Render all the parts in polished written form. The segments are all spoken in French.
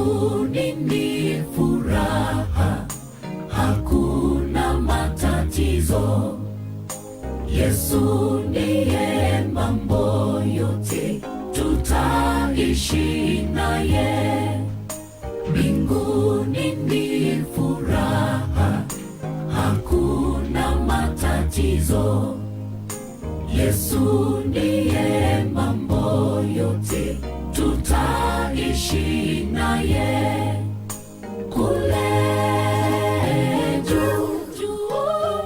Mbinguni ni furaha, hakuna matatizo. Yesu ndiye mambo yote, tutaishi naye. Mbinguni ni furaha, hakuna matatizo. Yesu ndiye mambo yote, tutaishi naye. Kule juu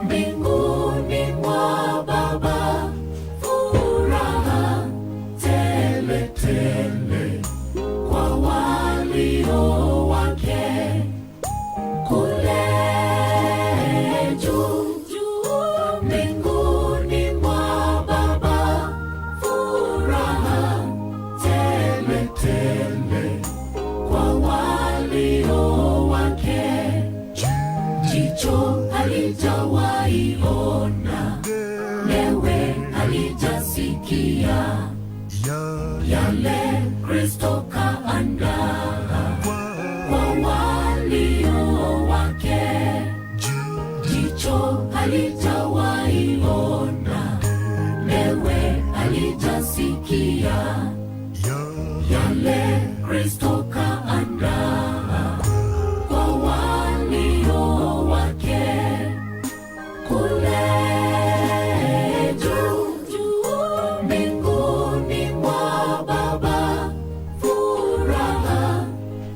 mbinguni mwa Baba, furaha tele tele kwa walio wake. Kule juu mbinguni mwa Baba, furaha tele tele kwa walio wake. Jicho halijawahi ona, lewe halijasikia yale Kristo kaandaa kwa walio wake. Jicho halijawahi ona, lewe halijasikia yale Kristo kaandaa kwa walio wake. Kule juu mbinguni mwa Baba, furaha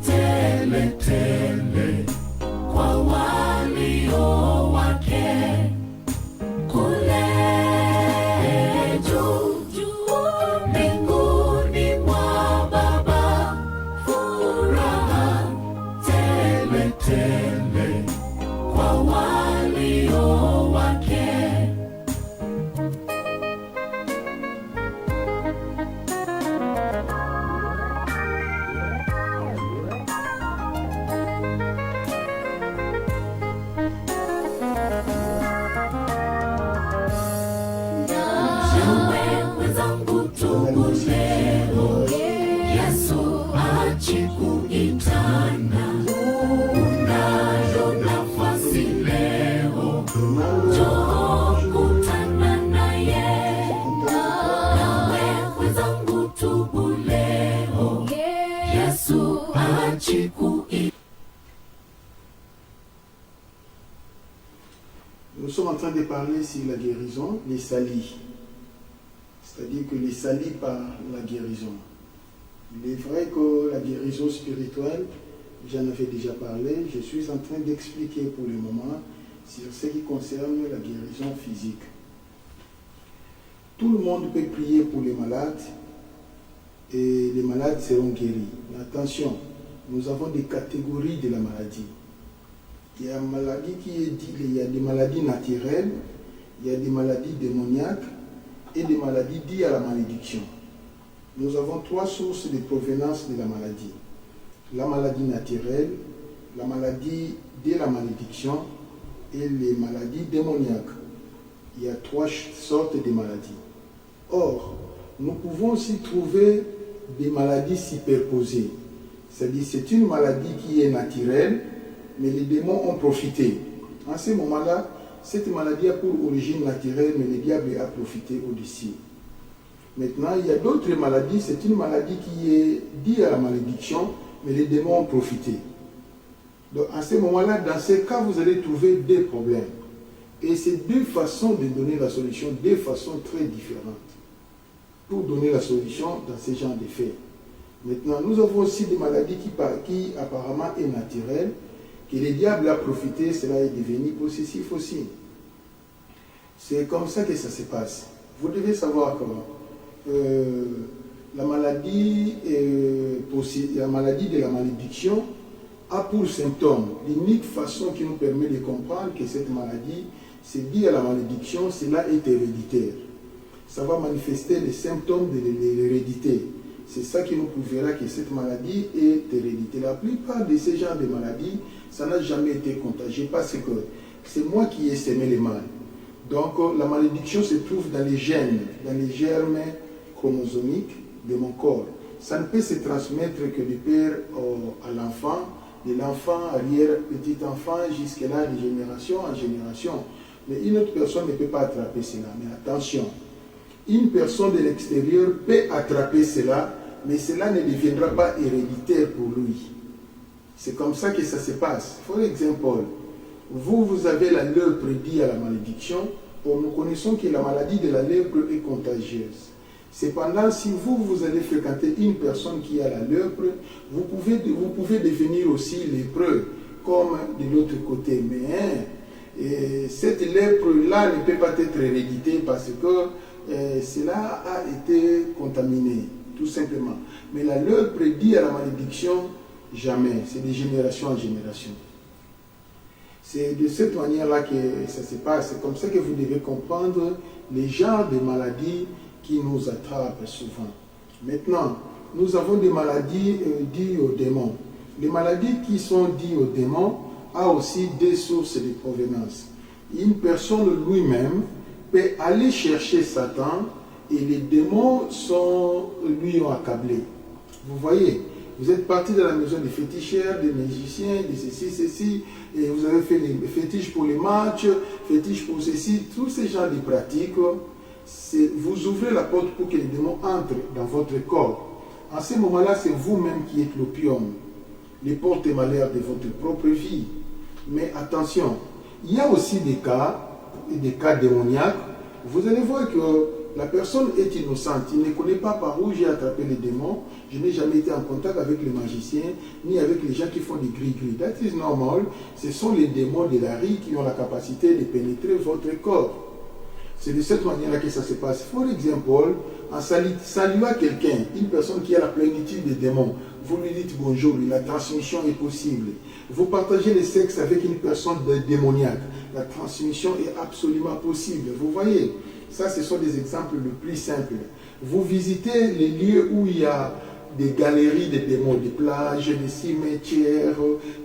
tele tele kwa walio wake. Kule juu mbinguni mwa Baba, furaha tele tele kwa walio wake. Nawe wenzangu, tubu leo, Yesu achi kuitana. Unayo nafasi leo, njoo kutana naye. Nawe wenzangu, tubu leo, Yesu achi kuitana. Nous sommes en train de parler sur la guérison, les salis. C'est-à-dire que les salis par la guérison. Il est vrai que la guérison spirituelle, j'en avais déjà parlé, je suis en train d'expliquer pour le moment sur ce qui concerne la guérison physique. Tout le monde peut prier pour les malades et les malades seront guéris. Mais attention, nous avons des catégories de la maladie. Il y a une maladie qui est dit, il y a des maladies naturelles, il y a des maladies démoniaques et des maladies liées à la malédiction. Nous avons trois sources de provenance de la maladie. La maladie naturelle, la maladie de la malédiction et les maladies démoniaques. Il y a trois sortes de maladies. Or, nous pouvons aussi trouver des maladies superposées. C'est-à-dire c'est une maladie qui est naturelle, mais les démons ont profité. En ce moment-là, cette maladie a pour origine naturelle, mais le diable a profité au-dessus. Maintenant, il y a d'autres maladies, c'est une maladie qui est liée à la malédiction, mais les démons ont profité. Donc, à ce moment-là, dans ces cas, vous allez trouver deux problèmes. Et c'est deux façons de donner la solution, deux façons très différentes pour donner la solution dans ce genre de faits. Maintenant, nous avons aussi des maladies qui apparemment est naturelle, que le diable a profité, cela est devenu possessif aussi. C'est comme ça que ça se passe. Vous devez savoir que la maladie de la malédiction a pour symptôme, l'unique façon qui nous permet de comprendre que cette maladie, c'est lié à la malédiction, cela est héréditaire. Ça va manifester les symptômes de l'hérédité. C'est ça qui nous prouvera que cette maladie est héréditaire. La plupart de ces genres de maladies, ça n'a jamais été contagieux parce que c'est moi qui ai sémé le mal. Donc la malédiction se trouve dans les gènes, dans les germes chromosomiques de mon corps. ça ne peut se transmettre que du père à l'enfant, de l'enfant, arrière-petit-enfant, jusque-là, de génération en génération. Mais une autre personne ne peut pas attraper cela. Mais attention, une personne de l'extérieur peut attraper cela, mais cela ne deviendra pas héréditaire pour lui. C'est comme ça que ça se passe. For example, vous avez la lèpre due à la malédiction. Nous connaissons que la maladie de la lèpre est contagieuse. Cependant, si vous allez fréquenter une personne qui a la lèpre, vous pouvez devenir aussi lépreux, comme de l'autre côté. Mais cette lèpre-là ne peut pas être héréditée parce que cela a été contaminé, tout simplement. Mais la lèpre due à la malédiction, jamais. C'est de génération en génération. C'est de cette manière-là que ça se passe. C'est comme ça que vous devez comprendre les genres de maladies qui nous attrapent souvent. Maintenant, nous avons des maladies dues aux démons. Les maladies qui sont dues aux démons ont aussi des sources de provenance. Une personne lui-même peut aller chercher Satan et les démons lui ont accablé. Vous voyez, vous êtes parti de la maison des féticheurs, des magiciens, de ceci, et vous avez fait les fétiches pour les matchs, fétiches pour ceci, tous ces genres de pratiques. Vous ouvrez la porte pour que les démons entrent dans votre corps. En ce moment-là, c'est vous-même qui êtes l'opium, les porte-malheurs de votre propre vie. Mais attention, il y a aussi des cas démoniaques. Vous allez voir que la personne est innocente. Il ne connaît pas par où j'ai attrapé les démons. Je n'ai jamais été en contact avec les magiciens, ni avec les gens qui font des gris-gris. That is normal. Ce sont les démons de la rue qui ont la capacité de pénétrer votre corps. C'est de cette manière-là que ça se passe. For example, en saluant quelqu'un, une personne qui a la plénitude des démons, vous lui dites bonjour, la transmission est possible. Vous partagez le sexe avec une personne démoniaque, la transmission est absolument possible. Vous voyez, ça ce sont des exemples les plus simples. Vous visitez les lieux où il y a des galeries de démons, des plages, des cimetières,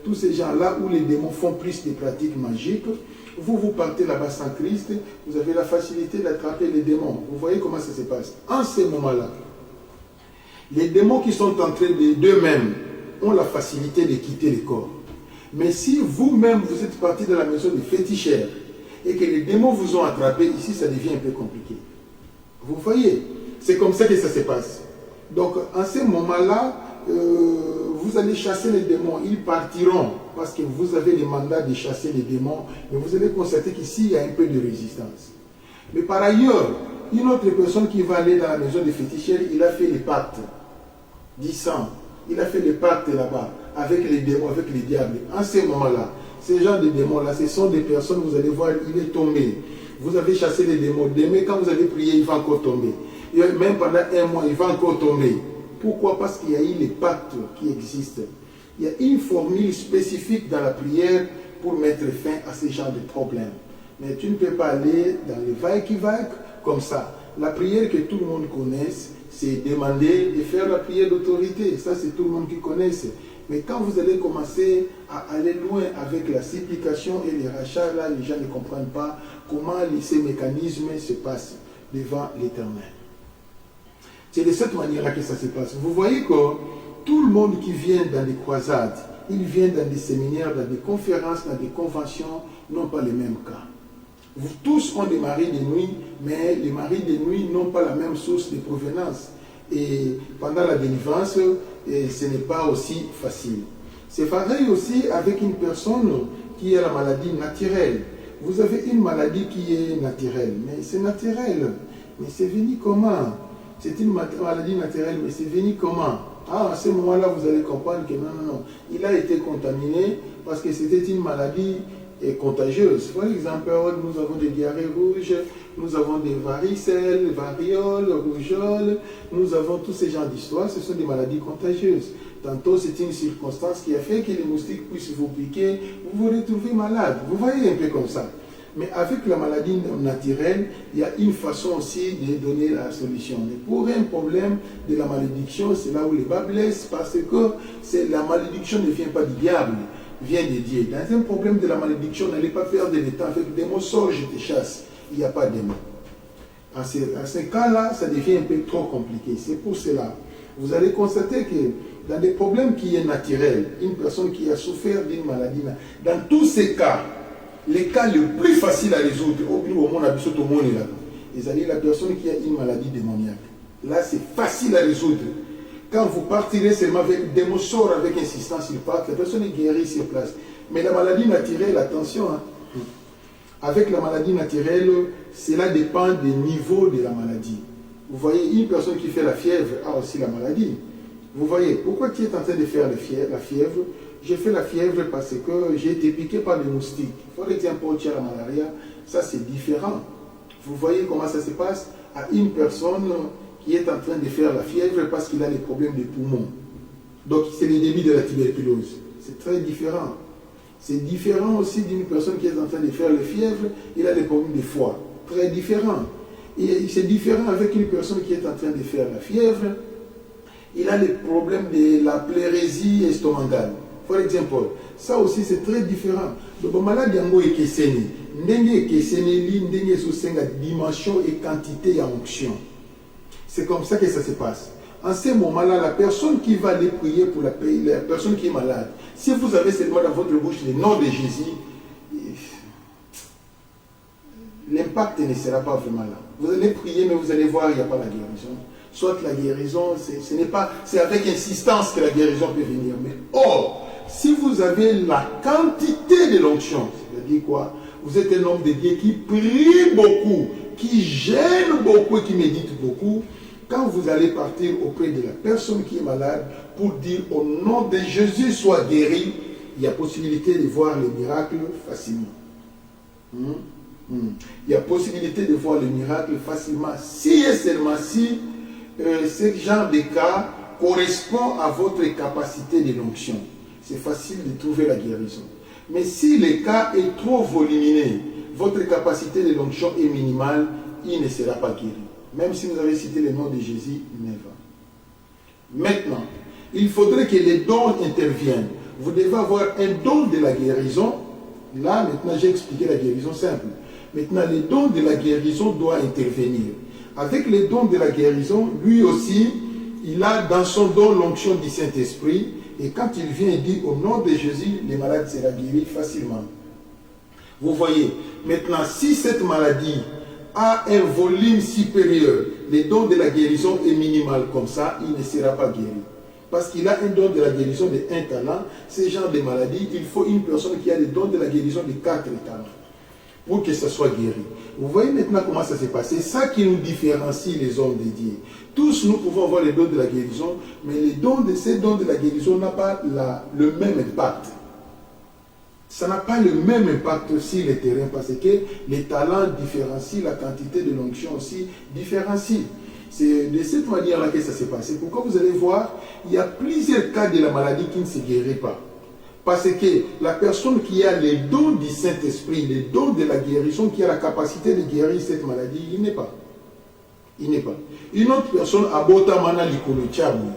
tous ces gens-là où les démons font plus de pratiques magiques. Vous partez là-bas sans Christ, vous avez la facilité d'attraper les démons. Vous voyez comment ça se passe. En ce moment-là, les démons qui sont entrés d'eux-mêmes ont la facilité de quitter le corps. Mais si vous-même, vous êtes parti de la maison des féticheurs et que les démons vous ont attrapé, ici, ça devient un peu compliqué. Vous voyez, c'est comme ça que ça se passe. Donc, en ce moment-là, vous allez chasser les démons, ils partiront parce que vous avez le mandat de chasser les démons, mais vous allez constater qu'ici, il y a un peu de résistance. Mais par ailleurs, une autre personne qui va aller dans la maison des féticheurs, il a fait les pactes, 10 ans, il a fait les pactes là-bas, avec les démons, avec les diables. En ce moment-là, ces gens de démons-là, ce sont des personnes, vous allez voir, il est tombé. Vous avez chassé les démons, demain, quand vous allez prier, il va encore tomber. Et même pendant un mois, il va encore tomber. Pourquoi? Parce qu'il y a eu les pactes qui existent. Il y a une formule spécifique dans la prière pour mettre fin à ce genre de problèmes. Mais tu ne peux pas aller dans le va-et-qui-va comme ça. La prière que tout le monde connaisse, c'est demander de faire la prière d'autorité. Ça, c'est tout le monde qui connaisse. Mais quand vous allez commencer à aller loin avec la supplication et les rachats, là, les gens ne comprennent pas comment ces mécanismes se passent devant l'Éternel. C'est de cette manière-là que ça se passe. Vous voyez que tout le monde qui vient dans des croisades, ils viennent dans des séminaires, dans des conférences, dans des conventions, n'ont pas les mêmes cas. Vous tous ont des maris de nuit, mais les maris de nuit n'ont pas la même source de provenance. Et pendant la délivrance, ce n'est pas aussi facile. C'est pareil aussi avec une personne qui a la maladie naturelle. Vous avez une maladie qui est naturelle, mais c'est naturel. Mais c'est venu comment? C'est une maladie naturelle, mais c'est venu comment? Ah, à ce moment-là, vous allez comprendre que non. Il a été contaminé parce que c'était une maladie contagieuse. Par exemple, nous avons des diarrhées rouges, nous avons des varicelles, varioles, rougeoles, nous avons tous ces genres d'histoires, ce sont des maladies contagieuses. Tantôt, c'est une circonstance qui a fait que les moustiques puissent vous piquer, vous vous retrouvez malade. Vous voyez un peu comme ça. Mais avec la maladie naturelle, il y a une façon aussi de donner la solution. Mais pour un problème de la malédiction, c'est là où les bas blessent, parce que la malédiction ne vient pas du diable, vient de Dieu. Dans un problème de la malédiction, n'allez pas perdre le temps avec des mots, sors, je te chasse. Il n'y a pas de mots. À ce cas-là, ça devient un peu trop compliqué. C'est pour cela. vous allez constater que dans des problèmes qui sont naturels, une personne qui a souffert d'une maladie, dans tous ces cas, les cas les plus faciles à résoudre, au monde là, c'est la personne qui a une maladie démoniaque. Là, c'est facile à résoudre. Quand vous partirez seulement avec des mots sorts, avec insistance, il part, la personne est guérie sur place. Mais la maladie naturelle, attention, hein, avec la maladie naturelle, cela dépend des niveaux de la maladie. Vous voyez, une personne qui fait la fièvre a aussi la maladie. Vous voyez, pourquoi tu es en train de faire la fièvre? J'ai fait la fièvre parce que j'ai été piqué par des moustiques. Il faut exemple, tu as la malaria, ça c'est différent. Vous voyez comment ça se passe à une personne qui est en train de faire la fièvre parce qu'il a des problèmes de poumons. Donc c'est le début de la tuberculose. C'est très différent. C'est différent aussi d'une personne qui est en train de faire la fièvre, il a des problèmes de foie. Très différent. Et c'est différent avec une personne qui est en train de faire la fièvre, il a des problèmes de la pleurésie estomacale. Par exemple, ça aussi c'est très différent. Donc, malade yango est kesseni. Ndenge kesseni, ndenge sous dimension et quantité en onction. C'est comme ça que ça se passe. En ce moment-là, la personne qui va aller prier pour la personne qui est malade, si vous avez seulement dans votre bouche le nom de Jésus, l'impact ne sera pas vraiment là. Vous allez prier, mais vous allez voir, il n'y a pas la guérison. Soit la guérison, ce n'est pas, c'est avec insistance que la guérison peut venir. Mais or, si vous avez la quantité de l'onction, c'est-à-dire quoi? Vous êtes un homme de Dieu qui prie beaucoup, qui gêne beaucoup et qui médite beaucoup. Quand vous allez partir auprès de la personne qui est malade pour dire au nom de Jésus soit guéri, il y a possibilité de voir les miracles facilement. Il y a possibilité de voir les miracles facilement si et seulement si ce genre de cas correspond à votre capacité de l'onction. C'est facile de trouver la guérison. Mais si le cas est trop volumineux, votre capacité de l'onction est minimale, il ne sera pas guéri. Même si vous avez cité le nom de Jésus, never. Maintenant, il faudrait que les dons interviennent. Vous devez avoir un don de la guérison. Là, maintenant, j'ai expliqué la guérison simple. Maintenant, le don de la guérison doit intervenir. Avec les dons de la guérison, lui aussi, il a dans son don l'onction du Saint-Esprit. Et quand il vient et dit au nom de Jésus, les malades seront guéris facilement. Vous voyez, maintenant, si cette maladie a un volume supérieur, le don de la guérison est minimal comme ça, il ne sera pas guéri. Parce qu'il a un don de la guérison de 1 talent, ce genre de maladie, il faut une personne qui a le don de la guérison de 4 talents pour que ça soit guéri. Vous voyez maintenant comment ça s'est passé. C'est ça qui nous différencie les hommes de Dieu. Tous nous pouvons avoir les dons de la guérison, mais ces dons de la guérison n'ont pas le même impact. Ça n'a pas le même impact sur le terrain parce que les talents différencient, la quantité de l'onction aussi différencie. C'est de cette manière-là que ça s'est passé. Pourquoi vous allez voir, il y a plusieurs cas de la maladie qui ne se guérit pas. Parce que la personne qui a les dons du Saint-Esprit, les dons de la guérison, qui a la capacité de guérir cette maladie, il n'est pas. Il n'est pas. Une autre personne, Abota Mana Likolo Tchabu,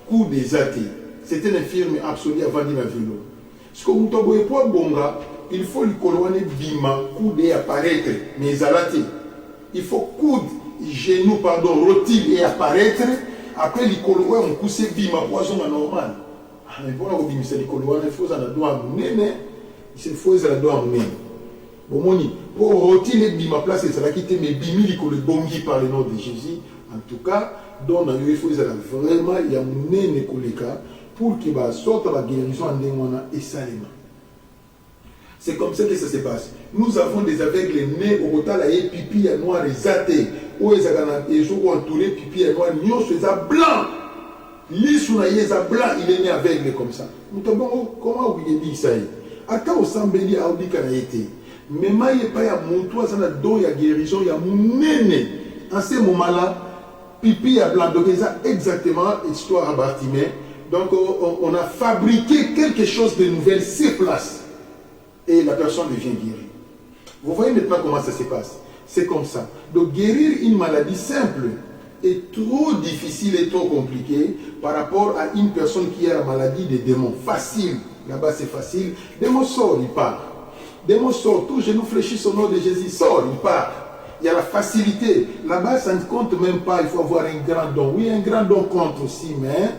coup des athées. C'était un infirme absolu avant de la vélo. Parce que il faut le bima, coude et apparaître, mais alaté. Il faut coude, genou, pardon, rôtir et apparaître. Après, le coloa, on cousse bima, poison normal. Mais pour la bimisa, le coloa, il faut que ça il faut que ça bon, pour rôtir les bima place, c'est ça qui était mes bimi, le bongi par le nom de Jésus. En tout cas, il faut que ça vraiment, il y a un koleka. Pour qu'il sorte la guérison en démona et salement. C'est comme ça que ça se passe. Nous avons des aveugles nés au total et pipi à noir et athées. Où ils ont entouré pipi à noir, nous sommes blancs. L'issue est blanc, il est né aveugle comme ça. Comment vous dit ça? Attends au sambeli à Audikanaïté. Mais il n'y a pas de toi, ça n'a don, il y a guérison, il y a mon néné. En ce moment-là, pipi à blanc. Donc, c'est exactement l'histoire à Bartimée. Donc, on a fabriqué quelque chose de nouvel sur place. Et la personne devient guérie. Vous voyez maintenant comment ça se passe. C'est comme ça. Donc, guérir une maladie simple est trop difficile et trop compliqué par rapport à une personne qui a la maladie des démons. Facile. Là-bas, c'est facile. Démon sort, il part. Démon sort, tout genou fléchit au nom de Jésus, sort, il part. Il y a la facilité. Là-bas, ça ne compte même pas, il faut avoir un grand don. Oui, un grand don compte aussi, mais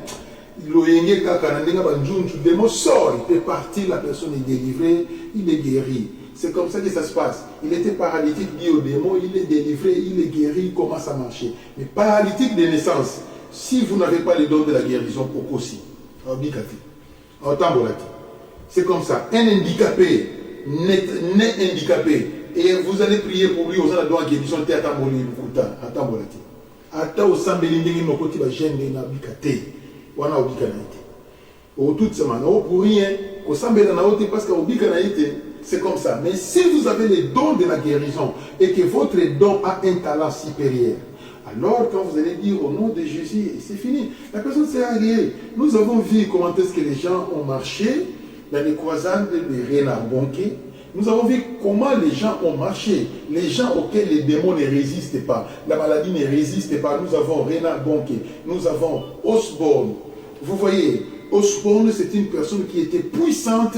le démon sort, il fait partir, la personne est délivrée, il est guéri. C'est comme ça que ça se passe. Il était paralytique, dit au démon, il est délivré, il est guéri, il commence à marcher. Mais paralytique de naissance, si vous n'avez pas les dons de la guérison, pourquoi aussi? C'est comme ça. Un handicapé, né handicapé, et vous allez prier pour lui, vous allez donner la guérison, ata osambeli ndenge nokoti ba gêne na bikate wana obika na été au tout ça maintenant pour rien osambela na ote parce que obika na été c'est comme ça. Mais si vous avez les dons de la guérison et que votre don a un talent supérieur, alors quand vous allez dire au nom de Jésus, c'est fini, la personne sera guérie. Nous avons vu comment est-ce que les gens ont marché dans les croisades de Renard Bonquet. Nous avons vu comment les gens ont marché, les gens auxquels les démons ne résistent pas, la maladie ne résiste pas. Nous avons Renard Bonquet, nous avons Osborne. Vous voyez, Osborne, c'est une personne qui était puissante,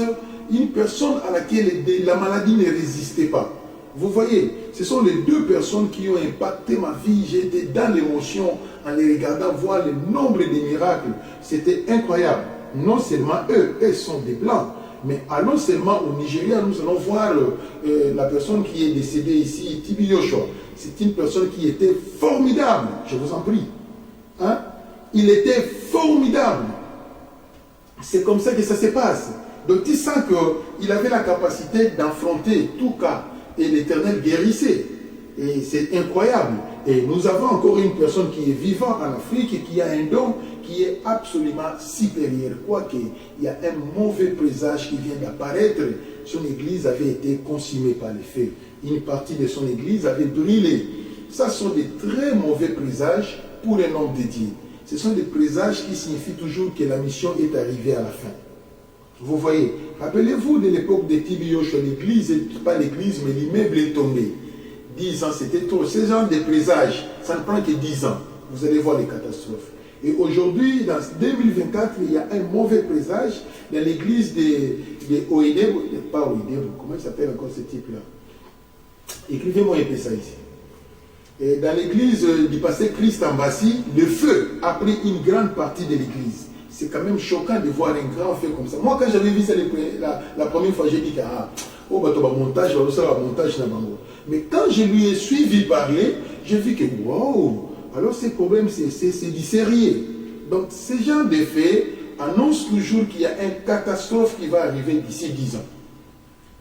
une personne à laquelle la maladie ne résistait pas. Vous voyez, ce sont les deux personnes qui ont impacté ma vie. J'étais dans l'émotion en les regardant voir le nombre de miracles. C'était incroyable. Non seulement eux sont des blancs, mais allons seulement au Nigeria, nous allons voir la personne qui est décédée ici, Tibi Yoshua. C'est une personne qui était formidable, je vous en prie. Hein? Il était formidable. C'est comme ça que ça se passe. Donc tu sens qu'il avait la capacité d'affronter tout cas. Et l'Éternel guérissait. Et c'est incroyable. Et nous avons encore une personne qui est vivante en Afrique et qui a un don qui est absolument supérieur. Quoique, il y a un mauvais présage qui vient d'apparaître. Son église avait été consumée par les feux. Une partie de son église avait brûlé. Ça sont des très mauvais présages pour un homme de Dieu. Ce sont des présages qui signifient toujours que la mission est arrivée à la fin. Vous voyez, rappelez-vous de l'époque de Tibi Yoshua, l'église, pas l'église, mais l'immeuble est tombé. 10 ans, c'était trop. Ce genre de présages, ça ne prend que 10 ans. Vous allez voir les catastrophes. Et aujourd'hui, dans 2024, il y a un mauvais présage dans l'église de Oedeb, pas Oedeb, comment il s'appelle encore ce type-là? Écrivez-moi un peu ça ici. Et dans l'église du pasteur Christ Ambassi, le feu a pris une grande partie de l'église. C'est quand même choquant de voir un grand feu comme ça. Moi, quand j'avais vu ça la première fois, j'ai dit que montage, montage. Mais quand je lui ai suivi parler, j'ai vu que wow, alors ces problèmes, c'est du sérieux. Donc, ce genre de faits annoncent toujours qu'il y a une catastrophe qui va arriver d'ici 10 ans.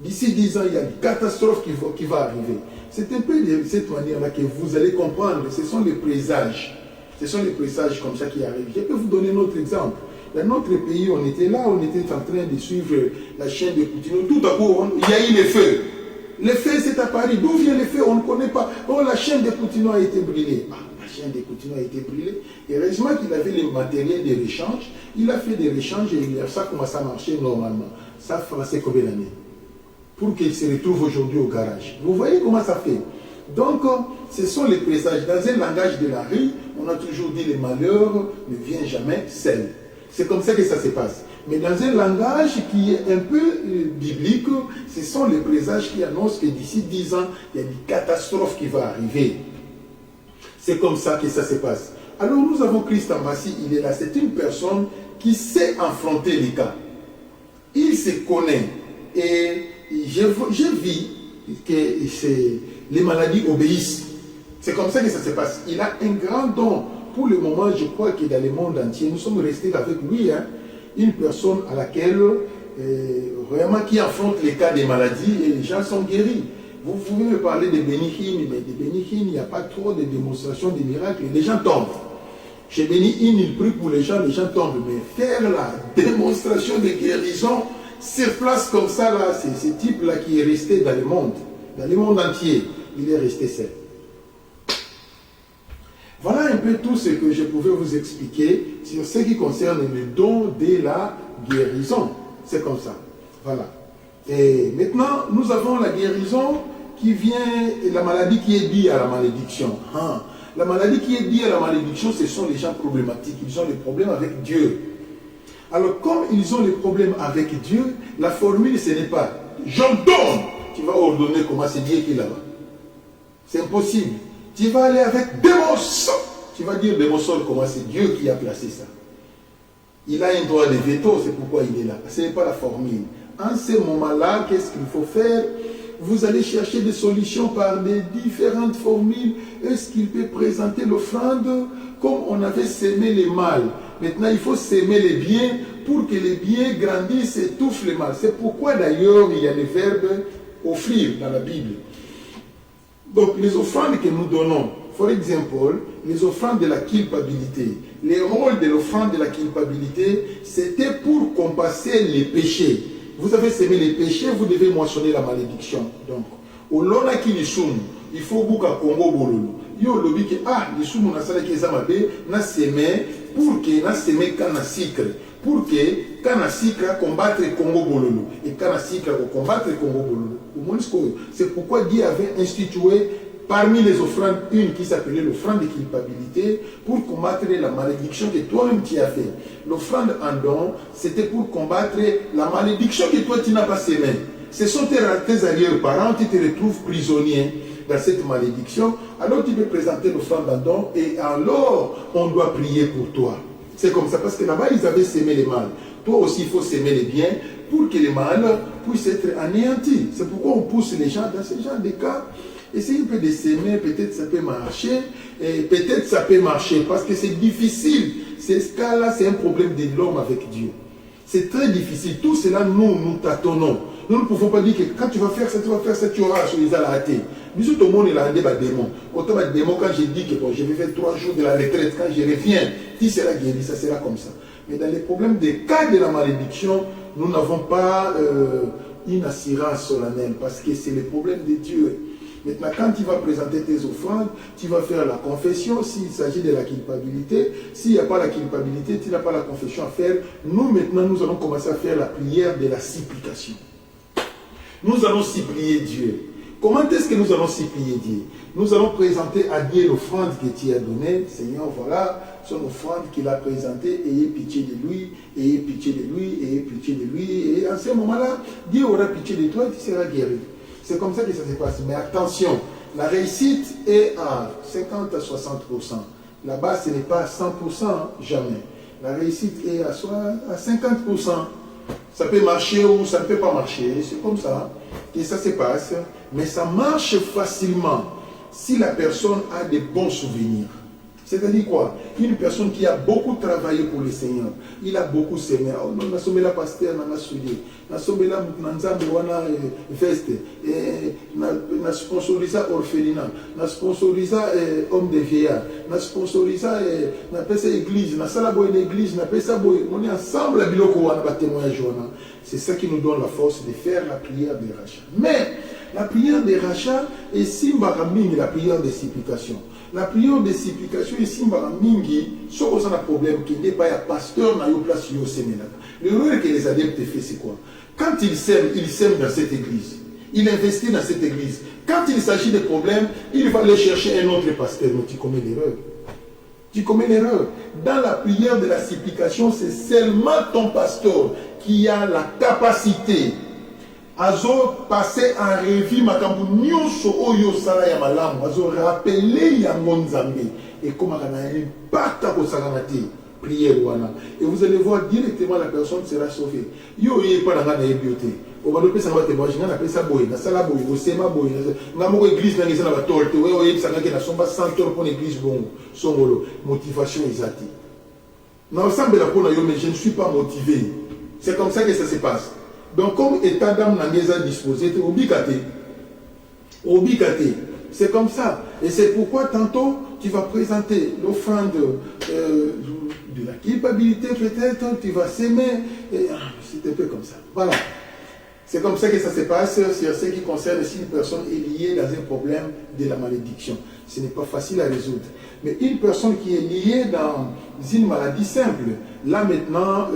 D'ici 10 ans, il y a une catastrophe qui va arriver. C'est un peu de cette manière-là que vous allez comprendre. Ce sont les présages. Ce sont les présages comme ça qui arrivent. Je peux vous donner un autre exemple. Dans notre pays, on était là, on était en train de suivre la chaîne de Poutine. Tout à coup, il y a eu les feux. Les feux, c'est à Paris. D'où vient les feux? On ne connaît pas. Oh, la chaîne de Poutine a été brûlée. Ah, la chaîne de Poutine a été brûlée. Et heureusement qu'il avait les matériels de rechange. Il a fait des rechanges et ça commence à marcher normalement. Ça fera combien d'années? Pour qu'il se retrouve aujourd'hui au garage. Vous voyez comment ça fait? Donc, ce sont les présages. Dans un langage de la rue, on a toujours dit le malheur ne vient jamais seul. C'est comme ça que ça se passe. Mais dans un langage qui est un peu biblique, ce sont les présages qui annoncent que d'ici 10 ans, il y a une catastrophe qui va arriver. C'est comme ça que ça se passe. Alors nous avons Christ Ambassi, il est là. C'est une personne qui sait affronter les cas. Il se connaît. Et j'ai vu que les maladies obéissent. C'est comme ça que ça se passe. Il a un grand don. Pour le moment, je crois que dans le monde entier, nous sommes restés avec lui, hein, une personne à laquelle, vraiment, qui affronte les cas des maladies et les gens sont guéris. Vous pouvez me parler de Benny Hinn, mais de Benny Hinn, il n'y a pas trop de démonstrations de miracles. Les gens tombent. Chez Benny Hinn, il prie pour les gens tombent. Mais faire la démonstration de guérison sur place comme ça, là, c'est ce type-là qui est resté dans le monde entier. Il est resté seul. Voilà un peu tout ce que je pouvais vous expliquer sur ce qui concerne le don de la guérison. C'est comme ça. Voilà. Et maintenant, nous avons la guérison qui vient, la maladie qui est liée à la malédiction. La maladie qui est liée à la malédiction, ce sont les gens problématiques. Ils ont des problèmes avec Dieu. Alors, comme ils ont des problèmes avec Dieu, la formule, ce n'est pas « j'ordonne ». Tu vas ordonner comment c'est Dieu qui est là-bas. C'est impossible. Tu vas aller avec démon-sol. Tu vas dire démon-sol, comment c'est Dieu qui a placé ça. Il a un droit de veto, c'est pourquoi il est là. Ce n'est pas la formule. En ce moment-là, qu'est-ce qu'il faut faire? Vous allez chercher des solutions par des différentes formules. Est-ce qu'il peut présenter l'offrande comme on avait sémé les mâles? Maintenant, il faut s'aimer les biens pour que les biens grandissent et étouffent les mâles. C'est pourquoi d'ailleurs il y a le verbe offrir dans la Bible. Donc les offrandes que nous donnons, par exemple, les offrandes de la culpabilité. Le rôle de l'offrande de la culpabilité, c'était pour compenser les péchés. Vous avez sémé les péchés, vous devez moissonner la malédiction. Donc, au lona qui les soum, il faut beaucoup à Congo bololo. Yo lobi que les soum na sala qui zamabe na sémé pour que na sémé kana sucre, pour que kana sucre combattre Congo bololo et kana sucre combattre Congo bololo. C'est pourquoi Dieu avait institué parmi les offrandes une qui s'appelait l'offrande de culpabilité pour combattre la malédiction que toi-même tu as fait. L'offrande en don, c'était pour combattre la malédiction que toi tu n'as pas sémé. Ce sont tes arrière-parents qui te retrouvent prisonnier dans cette malédiction. Alors tu peux présenter l'offrande en don et alors on doit prier pour toi. C'est comme ça parce que là-bas ils avaient sémé les mal. Toi aussi il faut s'aimer les biens pour que les mal puissent être anéantis. C'est pourquoi on pousse les gens dans ce genre de cas. Essayez un peu de s'aimer, peut-être ça peut marcher, et peut-être ça peut marcher, parce que c'est difficile. Ce cas-là, c'est un problème de l'homme avec Dieu. C'est très difficile. Tout cela, nous tâtonnons. Nous ne pouvons pas dire que quand tu vas faire ça, tu auras sur les alatés. Bisous, tout le monde, il a un débat démon. Quand je dis que bon, je vais faire 3 jours de la retraite, quand je reviens, tu seras guéri, ça sera comme ça. Mais dans les problèmes des cas de la malédiction, nous n'avons pas une assurance solennelle, parce que c'est le problème de Dieu. Maintenant, quand tu vas présenter tes offrandes, tu vas faire la confession s'il s'agit de la culpabilité. S'il n'y a pas la culpabilité, tu n'as pas la confession à faire. Nous, maintenant, nous allons commencer à faire la prière de la supplication. Nous allons supplier Dieu. Comment est-ce que nous allons supplier Dieu? Nous allons présenter à Dieu l'offrande que tu as donnée. Seigneur, voilà son offrande qu'il a présentée. Ayez pitié de lui, ayez pitié de lui, ayez pitié de lui. Et à ce moment-là, Dieu aura pitié de toi et tu seras guéri. C'est comme ça que ça se passe. Mais attention, la réussite est à 50 à 60%. Là-bas, ce n'est pas à 100%, jamais. La réussite est à 50%. Ça peut marcher ou ça ne peut pas marcher. C'est comme ça que ça se passe. Mais ça marche facilement si la personne a des bons souvenirs. C'est-à-dire quoi? Une personne qui a beaucoup travaillé pour le Seigneur, il a beaucoup sémé. Oh non, na pasteur, na soudé, na sombela nanzambe wana veste, na sponsorisa orphelinat, na sponsorisa homme de vieillard, na sponsorisa na pesa église, na sala boy l'église, na pesa boy. On est ensemble à biloko wana ba témoignage wana. C'est ça qui nous donne la force de faire la prière de rachat. Mais la prière de rachat est simbaraming, la prière de supplication. La prière de supplication est simbaraming, sauf qu'on a un problème qui n'est pas un pasteur dans une place au Sénégal. L'erreur que les adeptes font, c'est quoi? Quand ils sèment dans cette église. Il investit dans cette église. Quand il s'agit de problèmes, il va aller chercher un autre pasteur. Mais tu commets l'erreur. Tu commets l'erreur. Dans la prière de la supplication, c'est seulement ton pasteur qui a la capacité azo passer en revue makambu nyonso oyo sala ya malamu, azo rappeler yango Nzambe et comme on a impact ko saganati prière wana, et vous allez voir directement la personne sera sauvée. Yo yé pas na bioté o ba dopesa ba témoignage na pesa boy na sala boy o sema boy na moko église na ngeza na ba tolte o yé sanga ke na somba 100 € pour l'église bongo songolo motivation izati na ensemble la pour yo, mais je ne suis pas motivé. C'est comme ça que ça se passe. Donc, comme état d'âme n'a pas disposé, c'est comme ça. Et c'est pourquoi tantôt, tu vas présenter l'offrande de la culpabilité, peut-être, tu vas s'aimer. C'est un peu comme ça. Voilà. C'est comme ça que ça se passe sur ce qui concerne si une personne est liée dans un problème de la malédiction. Ce n'est pas facile à résoudre. Mais une personne qui est liée dans une maladie simple, là maintenant,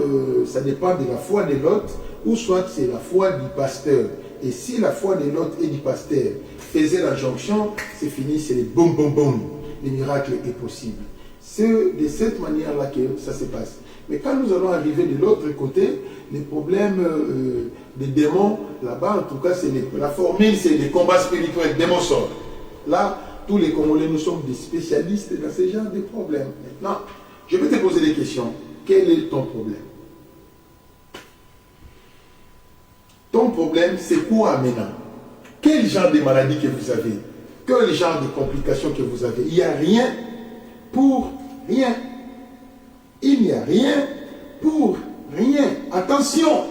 ça dépend de la foi de l'autre, ou soit c'est la foi du pasteur. Et si la foi de l'autre et du pasteur faisait la jonction, c'est fini, c'est les boum boum boum. Le miracle est possible. C'est de cette manière-là que ça se passe. Mais quand nous allons arriver de l'autre côté, les problèmes des démons, là-bas, en tout cas, c'est la formule, c'est des combats spirituels, démon sort. Là, tous les Congolais, nous sommes des spécialistes dans ce genre de problèmes. Maintenant, je vais te poser des questions. Quel est ton problème? Ton problème, c'est quoi maintenant? Quel genre de maladie que vous avez? Quel genre de complications que vous avez? Il n'y a rien pour rien. Il n'y a rien pour rien. Attention,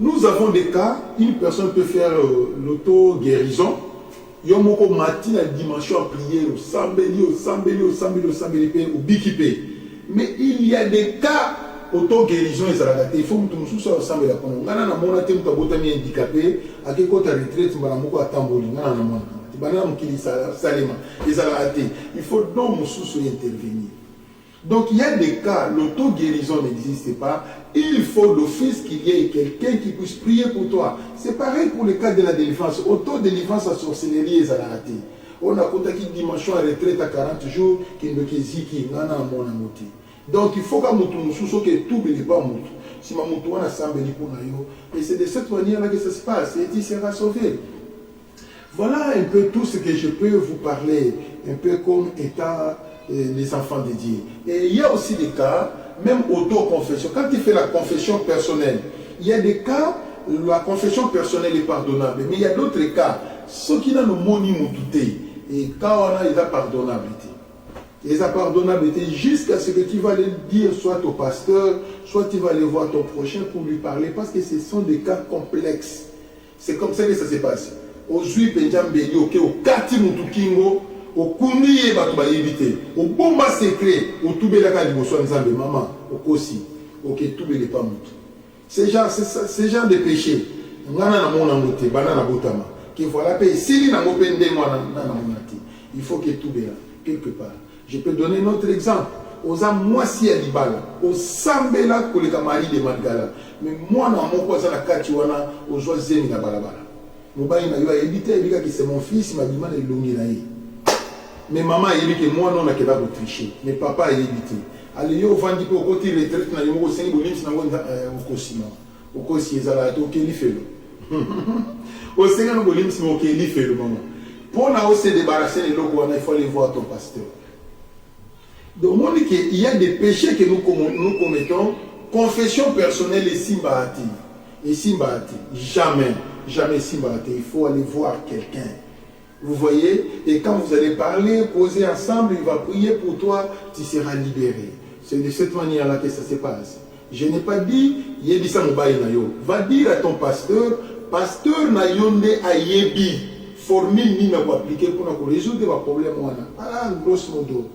nous avons des cas, une personne peut faire l'auto-guérison. Yomoko matin la dimension à prier au sambeli, au sambeli, au sambeli, au sambeli, au bikipé. Mais il y a des cas auto-guérison et zalagate. Il faut que nous soyons ensemble là. On a un moment où tu as handicapé, à quel côté retraite, tu as un tamboli, tu as un moment. Il faut donc nous intervenir. Donc il y a des cas, l'auto-guérison n'existe pas. Il faut d'office qu'il y ait quelqu'un qui puisse prier pour toi. C'est pareil pour le cas de la délivrance. Auto-délivrance à sorcellerie et zalagate. On a compté une dimension à retraite à 40 jours qui ne ziki, nana mon amoti. Donc il faut que nous soyons que tout ne pas mouton. Si ma mouton a sambeli pour nayo. Et c'est de cette manière-là que ça se passe. Et il sera sauvé. Voilà un peu tout ce que je peux vous parler, un peu comme étant les enfants de Dieu. Et il y a aussi des cas, même auto-confession. Quand tu fais la confession personnelle, il y a des cas, la confession personnelle est pardonnable. Mais il y a d'autres cas, ceux qui n'ont pas douté, et quand on a, il a pardonnabilité. Et sa pardonnabilité jusqu'à ce que tu vas le dire soit au pasteur, soit tu vas aller voir ton prochain pour lui parler, parce que ce sont des cas complexes. C'est comme ça que ça se passe. Au juif Benjambeli, au Kati Mutukingo, au Kuniye Batuba évité, au Bomba secret, au Toubelaka Liboso Nzambe, maman, au Kosi, au Ketubele Pamut. C'est genre de péché. Il faut que tout béa, quelque part. Je peux donner un autre exemple. Aux Amoisi Alibala, aux Sambela Kolekamari de Madgala. Mais moi, dans mon cousin, aux Joazemi na Balabala. Mobile n'a évité, c'est mon fils, ma demande est longue. Mais maman a évité, moi non, on a qu'à tricher. Mais papa a évité. Allez, yo, vandi pour côté retraite, n'a eu au Sénégal, au Cosima. Au Cossi, ils allaient au Kélifelo. Au Sénégal, au Kélifelo, maman. Pour nous se débarrasser des locaux, il faut aller voir ton pasteur. Donc, on dit qu'il y a des péchés que nous commettons, confession personnelle et simbahati. Et simbahati, jamais, jamais simbahati. Il faut aller voir quelqu'un. Vous voyez, et quand vous allez parler, poser ensemble, il va prier pour toi, tu seras libéré. C'est de cette manière-là que ça se passe. Je n'ai pas dit, Yebisa Moubaï Nayo. Va dire à ton pasteur, pasteur Nayonde Ayebi, formule ni n'a pas appliqué pour nous résoudre les problèmes. Voilà, grosso modo.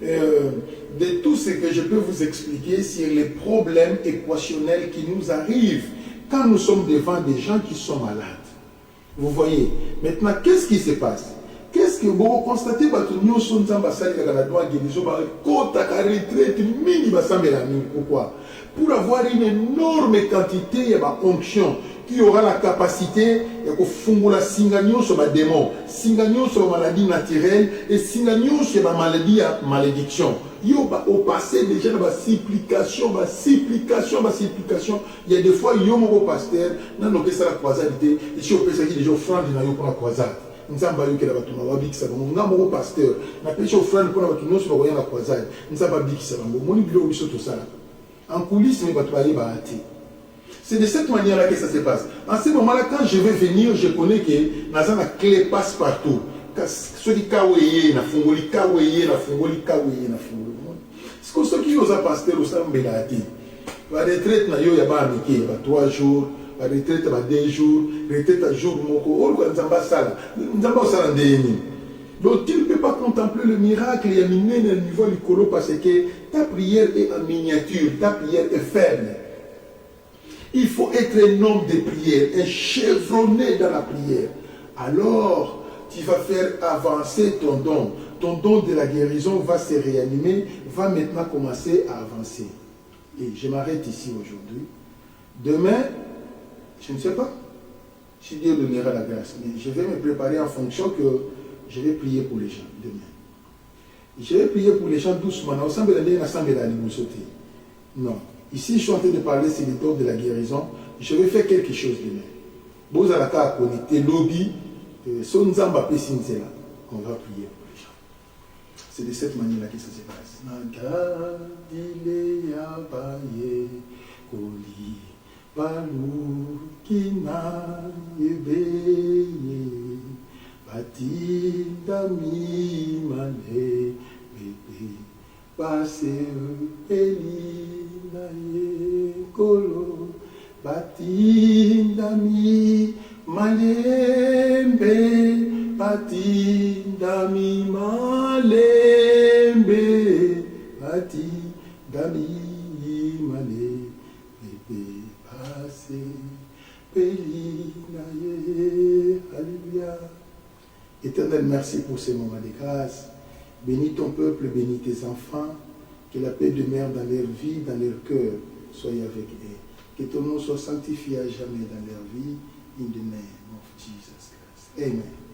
De tout ce que je peux vous expliquer sur les problèmes équationnels qui nous arrivent quand nous sommes devant des gens qui sont malades. Vous voyez, maintenant, qu'est-ce qui se passe? Qu'est-ce que vous constatez? Pourquoi? Pour avoir une énorme quantité d'onction qui aura la capacité de faire la singagnon sur les démons, singagnon sur la maladie naturelle et singagnon sur la maladie à malédiction. Au passé, déjà, la supplication. Il y a des fois, il y a un pasteur, dans le cas de la croisalité, et si on peut dire déjà offrande pour la croisade. Nous avons vu que la bâtiment va bien ça. Nous avons un pasteur, nous avons fait offrande pour la bâtiment sur la croisade. Nous avons bien ça. Nous avons vu tout ça. En coulisses, nous avons vu ça. C'est de cette manière-là que ça se passe. En ce moment-là, quand je vais venir, je connais que la clé passe partout. C'est comme ça qu'il y a un pasteur au Sambelati. La retraite, il y a 3 jours, la retraite, 2 jours, la retraite à jour, donc tu ne peux pas contempler le miracle et amener le niveau du colo parce que ta prière est en miniature, ta prière est faible. Il faut être un homme de prière, un chevronné dans la prière. Alors, tu vas faire avancer ton don. Ton don de la guérison va se réanimer, va maintenant commencer à avancer. Et je m'arrête ici aujourd'hui. Demain, je ne sais pas si Dieu donnera la grâce, mais je vais me préparer en fonction que je vais prier pour les gens demain. Je vais prier pour les gens doucement. Non. Ici, je suis en train de parler sur le don de la guérison. Je vais faire quelque chose demain. Vous allez connecter lobby, Son Zamba Pessinzela, on va prier pour les gens. C'est de cette manière-là que ça se passe. Nagadile Abaye Koli Balu Kina Yebeye Batinda Mimane Bebe Base Elina Yekolo Batinda Malembe, batinda mi malembe, batinda mi malembe, passe, pelina ye, alléluia. Éternel, merci pour ces moments de grâce. Bénis ton peuple, bénis tes enfants, que la paix demeure dans leur vie, dans leur cœur, soyez avec eux. Que ton nom soit sanctifié à jamais dans leur vie. In the name of Jesus Christ. Amen.